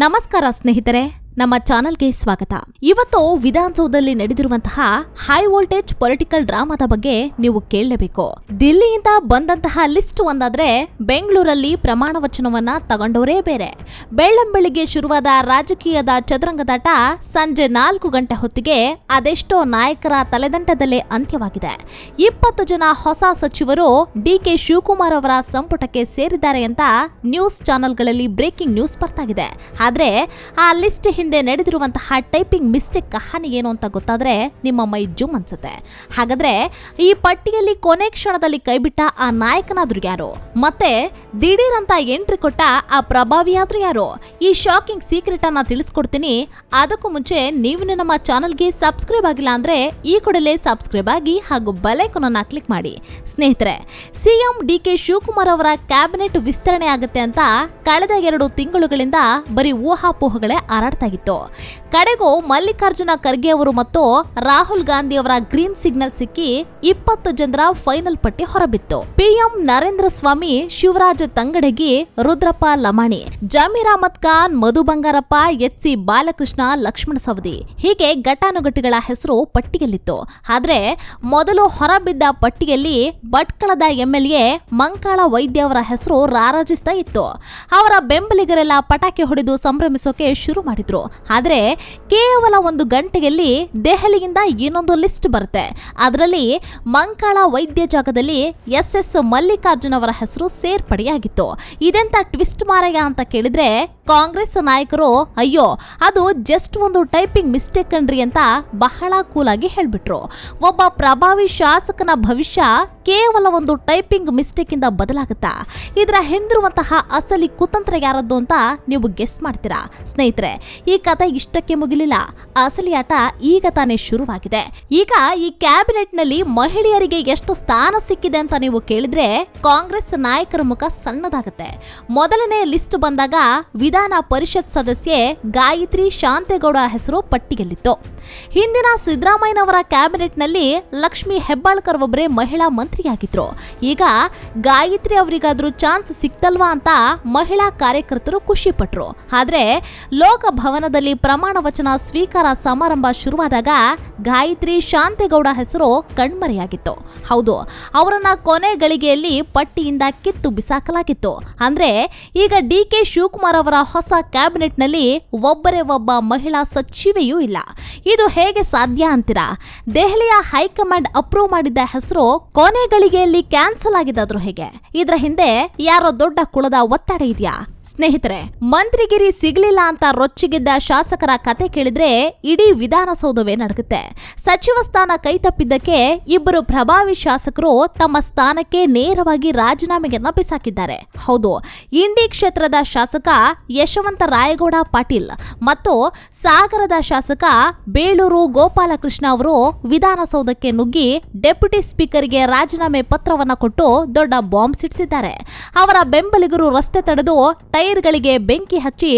ನಮಸ್ಕಾರ ಸ್ನೇಹಿತರೆ, ನಮ್ಮ ಚಾನೆಲ್ಗೆ ಸ್ವಾಗತ. ಇವತ್ತು ವಿಧಾನಸೌಧದಲ್ಲಿ ನಡೆದಿರುವಂತಹ ಹೈ ವೋಲ್ಟೇಜ್ ಪೊಲಿಟಿಕಲ್ ಡ್ರಾಮಾದ ಬಗ್ಗೆ ನೀವು ಕೇಳಲೇಬೇಕು. ದಿಲ್ಲಿಯಿಂದ ಬಂದಂತಹ ಲಿಸ್ಟ್ ಒಂದಾದ್ರೆ ಬೆಂಗಳೂರಲ್ಲಿ ಪ್ರಮಾಣ ವಚನವನ್ನ ತಗೊಂಡವರೇ ಬೇರೆ. ಬೆಳ್ಳಂಬೆಳಿಗ್ಗೆ ಶುರುವಾದ ರಾಜಕೀಯದ ಚದುರಂಗದಾಟ ಸಂಜೆ 4 ಗಂಟೆ ಹೊತ್ತಿಗೆ ಅದೆಷ್ಟೋ ನಾಯಕರ ತಲೆದಂಡದಲ್ಲೇ ಅಂತ್ಯವಾಗಿದೆ. 20 ಜನ ಹೊಸ ಸಚಿವರು ಡಿಕೆ ಶಿವಕುಮಾರ್ ಅವರ ಸಂಪುಟಕ್ಕೆ ಸೇರಿದ್ದಾರೆ ಅಂತ ನ್ಯೂಸ್ ಚಾನೆಲ್ಗಳಲ್ಲಿ ಬ್ರೇಕಿಂಗ್ ನ್ಯೂಸ್ ಬರ್ತಾಗಿದೆ. ಆದ್ರೆ ಆ ಲಿಸ್ಟ್ ಹಿಂದೆ ನಡೆದಿರುವಂತಹ ಟೈಪಿಂಗ್ ಮಿಸ್ಟೇಕ್ ಕಹಾನಿ ಏನು ಅಂತ ಗೊತ್ತಾದ್ರೆ ನಿಮ್ಮ ಮೈ ಜುಮ್ ಅನ್ಸುತ್ತೆ. ಹಾಗಾದ್ರೆ ಈ ಪಟ್ಟಿಯಲ್ಲಿ ಕೊನೆ ಕ್ಷಣದಲ್ಲಿ ಕೈಬಿಟ್ಟ ಆ ನಾಯಕನಾದ್ರು ಯಾರು, ಮತ್ತೆ ದಿಢೀರ್ ಅಂತ ಎಂಟ್ರಿ ಕೊಟ್ಟ ಆ ಪ್ರಭಾವಿಯಾದ್ರು ಯಾರು? ಈ ಶಾಕಿಂಗ್ ಸೀಕ್ರೆಟ್ ಅನ್ನ ತಿಳಿಸ್ಕೊಡ್ತೀನಿ. ಅದಕ್ಕೂ ಮುಂಚೆ ನೀವು ನಮ್ಮ ಚಾನೆಲ್ಗೆ ಸಬ್ಸ್ಕ್ರೈಬ್ ಆಗಿಲ್ಲ ಅಂದ್ರೆ ಈ ಕೂಡಲೇ ಸಬ್ಸ್ಕ್ರೈಬ್ ಆಗಿ ಹಾಗೂ ಬೆಲ್ ಐಕಾನ್ ಅನ್ನ ಕ್ಲಿಕ್ ಮಾಡಿ. ಸ್ನೇಹಿತರೆ, ಸಿಎಂ ಡಿಕೆ ಶಿವಕುಮಾರ್ ಅವರ ಕ್ಯಾಬಿನೆಟ್ ವಿಸ್ತರಣೆ ಆಗುತ್ತೆ ಅಂತ ಕಳೆದ 2 ತಿಂಗಳುಗಳಿಂದ ಬರೀ ಊಹಾಪೋಹಗಳೇ ಹಾರಾಡ್ತಾ ಇತ್ತು. ಕಡೆಗೂ ಮಲ್ಲಿಕಾರ್ಜುನ ಖರ್ಗೆ ಅವರು ಮತ್ತು ರಾಹುಲ್ ಗಾಂಧಿ ಅವರ ಗ್ರೀನ್ ಸಿಗ್ನಲ್ ಸಿಕ್ಕಿ 20 ಜನರ ಫೈನಲ್ ಪಟ್ಟಿ ಹೊರಬಿತ್ತು. ಪಿಎಂ ನರೇಂದ್ರ ಸ್ವಾಮಿ, ಶಿವರಾಜ್ ತಂಗಡಗಿ, ರುದ್ರಪ್ಪ ಲಮಾಣಿ, ಜಮೀರ್ ಅಹಮದ್ ಖಾನ್, ಮಧು ಬಂಗಾರಪ್ಪ, ಎಚ್.ಸಿ. ಬಾಲಕೃಷ್ಣ, ಲಕ್ಷ್ಮಣ ಸವದಿ ಹೀಗೆ ಘಟಾನುಘಟಿಗಳ ಹೆಸರು ಪಟ್ಟಿಯಲ್ಲಿತ್ತು. ಆದ್ರೆ ಮೊದಲು ಹೊರಬಿದ್ದ ಪಟ್ಟಿಯಲ್ಲಿ ಭಟ್ಕಳದ ಎಂಎಲ್ಎ ಮಂಕಾಳ ವೈದ್ಯ ಅವರ ಹೆಸರು ರಾರಾಜಿಸ್ತಾ ಇತ್ತು. ಅವರ ಬೆಂಬಲಿಗರೆಲ್ಲ ಪಟಾಕಿ ಹೊಡೆದು ಸಂಭ್ರಮಿಸೋಕೆ ಶುರು ಮಾಡಿದ್ರು. ಆದ್ರೆ ಕೇವಲ 1 ಗಂಟೆಯಲ್ಲಿ ದೆಹಲಿಯಿಂದ ಇನ್ನೊಂದು ಲಿಸ್ಟ್ ಬರುತ್ತೆ. ಅದರಲ್ಲಿ ಮಂಕಾಳ ವೈದ್ಯ ಜಾಗದಲ್ಲಿ ಎಸ್ ಮಲ್ಲಿಕಾರ್ಜುನ್ ಅವರ ಹೆಸರು ಸೇರ್ಪಡೆಯಾಗಿತ್ತು. ಇದೆಂತ ಟ್ವಿಸ್ಟ್ ಮಾರಾಯ ಅಂತ ಕೇಳಿದ್ರೆ ಕಾಂಗ್ರೆಸ್ ನಾಯಕರು ಅಯ್ಯೋ ಅದು ಜಸ್ಟ್ ಒಂದು ಟೈಪಿಂಗ್ ಮಿಸ್ಟೇಕ್ ಕಣ್ರಿ ಅಂತ ಬಹಳ ಕೂಲ್ ಆಗಿ ಹೇಳ್ಬಿಟ್ರು. ಒಬ್ಬ ಪ್ರಭಾವಿ ಶಾಸಕನ ಭವಿಷ್ಯ ಕೇವಲ ಒಂದು ಟೈಪಿಂಗ್ ಮಿಸ್ಟೇಕ್ ಇಂದ ಬದಲಾಗುತ್ತಾ? ಇದರ ಹಿಂದಿರುವಂತಹ ಅಸಲಿ ಕುತಂತ್ರ ಯಾರದ್ದು ಅಂತ ನೀವು ಗೆಸ್ ಮಾಡ್ತೀರಾ? ಸ್ನೇಹಿತರೆ, ಈ ಕಥೆ ಇಷ್ಟಕ್ಕೆ ಮುಗಿಲಿಲ್ಲ. ಅಸಲಿ ಆಟ ಈಗ ತಾನೇ ಶುರುವಾಗಿದೆ. ಈಗ ಈ ಕ್ಯಾಬಿನೆಟ್ ನಲ್ಲಿ ಮಹಿಳೆಯರಿಗೆ ಎಷ್ಟು ಸ್ಥಾನ ಸಿಕ್ಕಿದೆ ಅಂತ ನೀವು ಕೇಳಿದ್ರೆ ಕಾಂಗ್ರೆಸ್ ನಾಯಕರ ಮುಖ ಸಣ್ಣದಾಗುತ್ತೆ. ಮೊದಲನೇ ಲಿಸ್ಟ್ ಬಂದಾಗ ವಿಧಾನ ಪರಿಷತ್ ಸದಸ್ಯೆ ಗಾಯತ್ರಿ ಶಾಂತೇಗೌಡ ಹೆಸರು ಪಟ್ಟಿಯಲ್ಲಿತ್ತು. ಹಿಂದಿನ ಸಿದ್ದರಾಮಯ್ಯನವರ ಕ್ಯಾಬಿನೆಟ್ ನಲ್ಲಿ ಲಕ್ಷ್ಮಿ ಹೆಬ್ಬಾಳ್ಕರ್ ಒಬ್ಬರೇ ಮಹಿಳಾ ಮಂತ್ರಿಯಾಗಿದ್ರು. ಈಗ ಗಾಯತ್ರಿ ಅವರಿಗಾದ್ರೂ ಚಾನ್ಸ್ ಸಿಕ್ತಲ್ವಾ ಅಂತ ಮಹಿಳಾ ಕಾರ್ಯಕರ್ತರು ಖುಷಿ ಪಟ್ರು. ಆದ್ರೆ ಲೋಕಭವನದಲ್ಲಿ ಪ್ರಮಾಣ ವಚನ ಸ್ವೀಕಾರ ಸಮಾರಂಭ ಶುರುವಾದಾಗ ಗಾಯತ್ರಿ ಶಾಂತೇಗೌಡ ಹೆಸರು ಕಣ್ಮರೆಯಾಗಿತ್ತು. ಹೌದು, ಅವರನ್ನ ಕೊನೆ ಗಳಿಗೆಯಲ್ಲಿ ಪಟ್ಟಿಯಿಂದ ಕಿತ್ತು ಬಿಸಾಕಲಾಗಿತ್ತು. ಅಂದ್ರೆ ಈಗ ಡಿಕೆ ಶಿವಕುಮಾರ್ ಅವರ ಹೊಸ ಕ್ಯಾಬಿನೆಟ್ ನಲ್ಲಿ ಒಬ್ಬರೇ ಒಬ್ಬ ಮಹಿಳಾ ಸಚಿವೆಯೂ ಇಲ್ಲ. ಇದು ಹೇಗೆ ಸಾಧ್ಯ ಅಂತೀರಾ? ದೆಹಲಿಯ ಹೈಕಮಾಂಡ್ ಅಪ್ರೂವ್ ಮಾಡಿದ್ದ ಹೆಸರು ಕೊನೆ ಗಳಿಗೆಯಲ್ಲಿ ಕ್ಯಾನ್ಸಲ್ ಆಗಿದ್ದಾದ್ರೂ ಹೇಗೆ? ಇದರ ಹಿಂದೆ ಯಾರೋ ದೊಡ್ಡ ಕುಳದ ಒತ್ತಡ ಇದೆಯಾ? ಸ್ನೇಹಿತರೆ, ಮಂತ್ರಿಗಿರಿ ಸಿಗ್ಲಿಲ್ಲ ಅಂತ ರೊಚ್ಚಿಗೆದ್ದ ಶಾಸಕರ ಕತೆ ಕೇಳಿದ್ರೆ ಇಡೀ ವಿಧಾನಸೌಧವೇ ನಡುಗುತ್ತೆ. ಸಚಿವ ಸ್ಥಾನ ಕೈತಪ್ಪಿದ್ದಕ್ಕೆ 2 ಪ್ರಭಾವಿ ಶಾಸಕರು ತಮ್ಮ ಸ್ಥಾನಕ್ಕೆ ನೇರವಾಗಿ ರಾಜೀನಾಮೆಯನ್ನ ಬಿಸಾಕಿದ್ದಾರೆ. ಹೌದು, ಇಂಡಿ ಕ್ಷೇತ್ರದ ಶಾಸಕ ಯಶವಂತ ರಾಯಗೌಡ ಪಾಟೀಲ್ ಮತ್ತು ಸಾಗರದ ಶಾಸಕ ಬೇಳೂರು ಗೋಪಾಲಕೃಷ್ಣ ಅವರು ವಿಧಾನಸೌಧಕ್ಕೆ ನುಗ್ಗಿ ಡೆಪ್ಯೂಟಿ ಸ್ಪೀಕರ್ಗೆ ರಾಜೀನಾಮೆ ಪತ್ರವನ್ನ ಕೊಟ್ಟು ದೊಡ್ಡ ಬಾಂಬ್ ಸಿಡಿಸಿದ್ದಾರೆ. ಅವರ ಬೆಂಬಲಿಗರು ರಸ್ತೆ ತಡೆದು ಟೈರ್ಗಳಿಗೆ ಬೆಂಕಿ ಹಚ್ಚಿ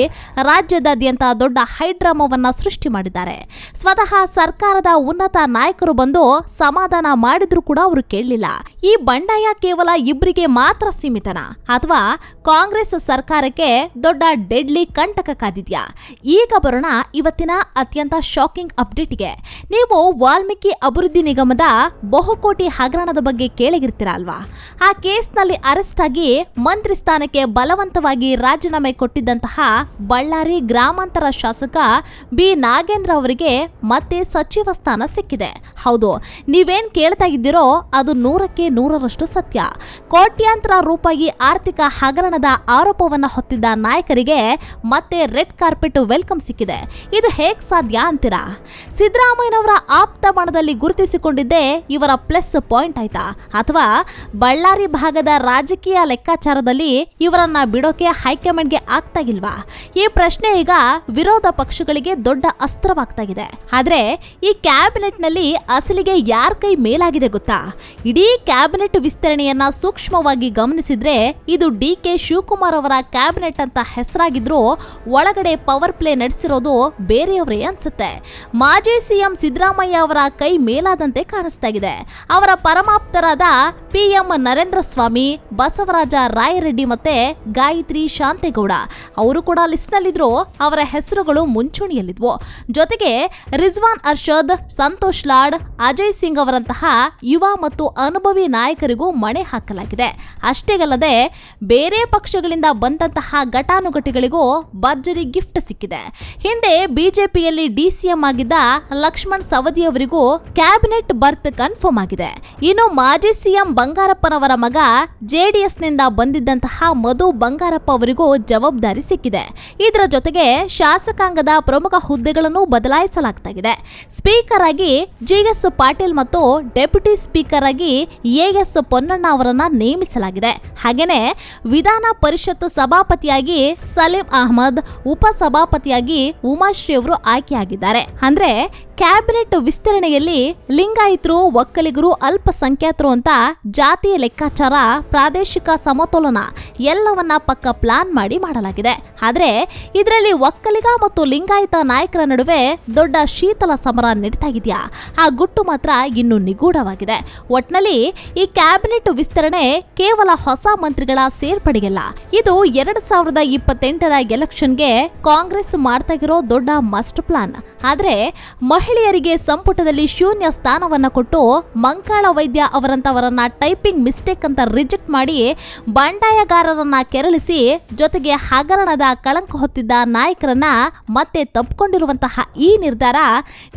ರಾಜ್ಯದಾದ್ಯಂತ ದೊಡ್ಡ ಹೈಡ್ರಾಮಾವನ್ನ ಸೃಷ್ಟಿ ಮಾಡಿದ್ದಾರೆ. ಸ್ವತಃ ಸರ್ಕಾರದ ಉನ್ನತ ನಾಯಕರು ಬಂದು ಸಮಾಧಾನ ಮಾಡಿದ್ರು ಕೂಡ ಅವರು ಕೇಳಲಿಲ್ಲ. ಈ ಬಂಡಾಯ ಕೇವಲ 2 ಮಾತ್ರ ಸೀಮಿತನಾ, ಅಥವಾ ಕಾಂಗ್ರೆಸ್ ಸರ್ಕಾರಕ್ಕೆ ದೊಡ್ಡ ಡೆಡ್ಲಿ ಕಂಟಕ ಕಾದಿದ್ಯಾ? ಈಗ ಬರೋಣ ಇವತ್ತಿನ ಅತ್ಯಂತ ಶಾಕಿಂಗ್ ಅಪ್ಡೇಟ್ಗೆ. ನೀವು ವಾಲ್ಮೀಕಿ ಅಭಿವೃದ್ಧಿ ನಿಗಮದ ಬಹುಕೋಟಿ ಹಗರಣದ ಬಗ್ಗೆ ಕೇಳಿರ್ತೀರಾ ಅಲ್ವಾ? ಆ ಕೇಸ್ನಲ್ಲಿ ಅರೆಸ್ಟ್ ಆಗಿ ಮಂತ್ರಿ ಸ್ಥಾನಕ್ಕೆ ಬಲವಂತವಾಗಿ ರಾಜೀನಾಮೆ ಕೊಟ್ಟಿದ್ದಂತಹ ಬಳ್ಳಾರಿ ಗ್ರಾಮಾಂತರ ಶಾಸಕ ಬಿ ನಾಗೇಂದ್ರ ಅವರಿಗೆ ಮತ್ತೆ ಸಚಿವ ಸ್ಥಾನ ಸಿಕ್ಕಿದೆ. ಹೌದು, ನೀವೇನ್ ಕೇಳ್ತಾ ಇದ್ದೀರೋ ಅದು 100ಕ್ಕೆ 100ರಷ್ಟು ಸತ್ಯ. ಕೋಟ್ಯಾಂತರ ರೂಪಾಯಿ ಆರ್ಥಿಕ ಹಗರಣದ ಆರೋಪವನ್ನ ಹೊತ್ತಿದ್ದ ನಾಯಕರಿಗೆ ಮತ್ತೆ ರೆಡ್ ಕಾರ್ಪೆಟ್ ವೆಲ್ಕಮ್ ಸಿಕ್ಕಿದೆ. ಇದು ಹೇಗ್ ಸಾಧ್ಯ ಅಂತೀರಾ? ಸಿದ್ದರಾಮಯ್ಯನವರ ಆಪ್ತ ಬಣದಲ್ಲಿ ಗುರುತಿಸಿಕೊಂಡಿದ್ದೇ ಇವರ ಪ್ಲಸ್ ಪಾಯಿಂಟ್ ಆಯ್ತಾ, ಅಥವಾ ಬಳ್ಳಾರಿ ಭಾಗದ ರಾಜಕೀಯ ಲೆಕ್ಕಾಚಾರದಲ್ಲಿ ಇವರನ್ನ ಬಿಡೋಕೆ ಹೈಕಮಾಂಡ್ಗೆ ಆಗ್ತಾ ಇಲ್ವಾ? ಈ ಪ್ರಶ್ನೆ ಈಗ ವಿರೋಧ ಪಕ್ಷಗಳಿಗೆ ದೊಡ್ಡ ಅಸ್ತ್ರವಾಗ್ತಾ ಇದೆ. ಆದ್ರೆ ಈ ಕ್ಯಾಬಿನೆಟ್ ನಲ್ಲಿ ಅಸಲಿಗೆ ಯಾರ ಕೈ ಮೇಲಾಗಿದೆ ಗೊತ್ತಾ? ಇಡೀ ಕ್ಯಾಬಿನೆಟ್ ವಿಸ್ತರಣೆಯನ್ನ ಸೂಕ್ಷ್ಮವಾಗಿ ಗಮನಿಸಿದ್ರೆ ಇದು ಡಿಕೆ ಶಿವಕುಮಾರ್ ಅವರ ಕ್ಯಾಬಿನೆಟ್ ಅಂತ ಹೆಸರಾಗಿದ್ರು ಒಳಗಡೆ ಪವರ್ ಪ್ಲೇ ನಡೆಸಿರೋದು ಬೇರೆಯವರೇ ಅನ್ಸುತ್ತೆ. ಮಾಜಿ ಸಿಎಂ ಸಿದ್ದರಾಮಯ್ಯ ಅವರ ಕೈ ಮೇಲಾದಂತೆ ಕಾಣಿಸ್ತಾ ಇದೆ. ಅವರ ಪರಮಾಪ್ತರಾದ ಪಿಎಂ ನರೇಂದ್ರ ಸ್ವಾಮಿ, ಬಸವರಾಜ ರಾಯರೆಡ್ಡಿ ಮತ್ತೆ ಗಾಯತ್ರಿ ಶಾಂತೇಗೌಡ ಅವರು ಕೂಡ ಲಿಸ್ಟ್ನಲ್ಲಿದ್ರು. ಅವರ ಹೆಸರುಗಳು ಮುಂಚೂಣಿಯಲ್ಲಿದ್ವು. ಜೊತೆಗೆ ರಿಜ್ವಾನ್ ಅರ್ಷದ್, ಸಂತೋಷ್ ಲಾಡ್, ಅಜಯ್ ಸಿಂಗ್ ಅವರಂತಹ ಯುವ ಮತ್ತು ಅನುಭವಿ ನಾಯಕರಿಗೂ ಮಣೆ ಹಾಕಲಾಗಿದೆ. ಅಷ್ಟೇ ಅಲ್ಲದೆ ಬೇರೆ ಪಕ್ಷಗಳಿಂದ ಬಂದಂತಹ ಘಟಾನುಘಟಿಗಳಿಗೂ ಭರ್ಜರಿ ಗಿಫ್ಟ್ ಸಿಕ್ಕಿದೆ. ಹಿಂದೆ ಬಿಜೆಪಿಯಲ್ಲಿ ಡಿಸಿಎಂ ಆಗಿದ್ದ ಲಕ್ಷ್ಮಣ್ ಸವದಿ ಅವರಿಗೂ ಕ್ಯಾಬಿನೆಟ್ ಬರ್ತ್ ಕನ್ಫರ್ಮ್ ಆಗಿದೆ. ಇನ್ನು ಮಾಜಿ ಸಿಎಂ ಬಂಗಾರಪ್ಪನವರ ಮಗ ಜೆಡಿಎಸ್ನಿಂದ ಬಂದಿದ್ದಂತಹ ಮಧು ಬಂಗಾರಪ್ಪ ಅವರಿಗೂ ಜವಾಬ್ದಾರಿ ಸಿಕ್ಕಿದೆ. ಇದರ ಜೊತೆಗೆ ಶಾಸಕಾಂಗದ ಪ್ರಮುಖ ಹುದ್ದೆಗಳನ್ನು ಬದಲಾಯಿಸಲಾಗಿದೆ. ಸ್ಪೀಕರ್ ಆಗಿ ಜಿಎಸ್ ಪಾಟೀಲ್ ಮತ್ತು ಡೆಪ್ಯೂಟಿ ಸ್ಪೀಕರ್ ಆಗಿ ಎಎಸ್ ಪೊನ್ನಣ್ಣ ಅವರನ್ನ ನೇಮಿಸಲಾಗಿದೆ. ಹಾಗೇನೆ ವಿಧಾನ ಪರಿಷತ್ ಸಭಾಪತಿಯಾಗಿ ಸಲೀಂ ಅಹಮದ್, ಉಪ ಸಭಾಪತಿಯಾಗಿ ಉಮಾಶ್ರೀ ಅವರು ಆಯ್ಕೆಯಾಗಿದ್ದಾರೆ. ಅಂದ್ರೆ ಕ್ಯಾಬಿನೆಟ್ ವಿಸ್ತರಣೆಯಲ್ಲಿ ಲಿಂಗಾಯತರು, ಒಕ್ಕಲಿಗರು, ಅಲ್ಪಸಂಖ್ಯಾತರು ಅಂತ ಜಾತಿಯ ಲೆಕ್ಕಾಚಾರ, ಪ್ರಾದೇಶಿಕ ಸಮತೋಲನ ಎಲ್ಲವನ್ನ ಪಕ್ಕ ಪ್ಲಾನ್ ಮಾಡಿ ಮಾಡಲಾಗಿದೆ. ಆದ್ರೆ ಇದರಲ್ಲಿ ಒಕ್ಕಲಿಗ ಮತ್ತು ಲಿಂಗಾಯತ ನಾಯಕರ ನಡುವೆ ದೊಡ್ಡ ಶೀತಲ ಸಮರ ನಡೀತಾ ಇದೆಯಾ? ಆ ಗುಟ್ಟು ಮಾತ್ರ ಇನ್ನು ನಿಗೂಢವಾಗಿದೆ. ಒಟ್ನಲ್ಲಿ ಈ ಕ್ಯಾಬಿನೆಟ್ ವಿಸ್ತರಣೆ ಕೇವಲ ಹೊಸ ಮಂತ್ರಿಗಳ ಸೇರ್ಪಡೆಯಲ್ಲ. ಇದು 2028ರ ಎಲೆಕ್ಷನ್ಗೆ ಕಾಂಗ್ರೆಸ್ ಮಾಡ್ತಾ ಇರೋ ದೊಡ್ಡ ಮಾಸ್ಟರ್ ಪ್ಲಾನ್. ಆದ್ರೆ ಮಹಿಳೆಯರಿಗೆ ಸಂಪುಟದಲ್ಲಿ ಶೂನ್ಯ ಸ್ಥಾನವನ್ನ ಕೊಟ್ಟು ಮಂಕಾಳ ವೈದ್ಯ ಅವರಂತವರನ್ನ ಟೈಪಿಂಗ್ ಮಿಸ್ಟೇಕ್ ಅಂತ ರಿಜೆಕ್ಟ್ ಮಾಡಿ ಬಂಡಾಯಗಾರರನ್ನ ಕೆರಳಿಸಿ ಜೊತೆಗೆ ಹಗರಣದ ಕಳಂಕ ಹೊತ್ತಿದ್ದ ನಾಯಕರನ್ನ ಮತ್ತೆ ತಪ್ಪಿಕೊಂಡಿರುವಂತಹ ಈ ನಿರ್ಧಾರ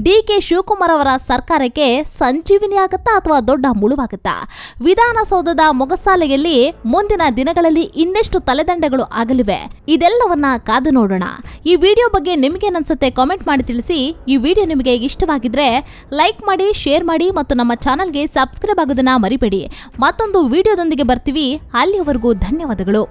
ಡಿಕೆ ಶಿವಕುಮಾರ್ ಅವರ ಸರ್ಕಾರಕ್ಕೆ ಸಂಜೀವಿನಿ ಆಗುತ್ತಾ ಅಥವಾ ದೊಡ್ಡ ಮುಳುವಾಗುತ್ತಾ? ವಿಧಾನಸೌಧದ ಮೊಗಸಾಲೆಯಲ್ಲಿ ಮುಂದಿನ ದಿನಗಳಲ್ಲಿ ಇನ್ನೆಷ್ಟು ತಲೆದಂಡಗಳು ಆಗಲಿವೆ? ಇದೆಲ್ಲವನ್ನ ಕಾದು ನೋಡೋಣ. ಈ ವಿಡಿಯೋ ಬಗ್ಗೆ ನಿಮಗೇನನ್ಸುತ್ತೆ ಕಾಮೆಂಟ್ ಮಾಡಿ ತಿಳಿಸಿ. ಈ ವಿಡಿಯೋ ನಿಮಗೆ ಇಷ್ಟವಾಗಿದ್ರೆ ಲೈಕ್ ಮಾಡಿ, ಶೇರ್ ಮಾಡಿ ಮತ್ತು ನಮ್ಮ ಚಾನಲ್ಗೆ ಸಬ್ಸ್ಕ್ರೈಬ್ ಆಗೋದನ್ನ ಮರಿಬೇಡಿ. ಮತ್ತೊಂದು ವಿಡಿಯೋದೊಂದಿಗೆ ಬರ್ತೀವಿ. ಅಲ್ಲಿಯವರೆಗೂ ಧನ್ಯವಾದಗಳು.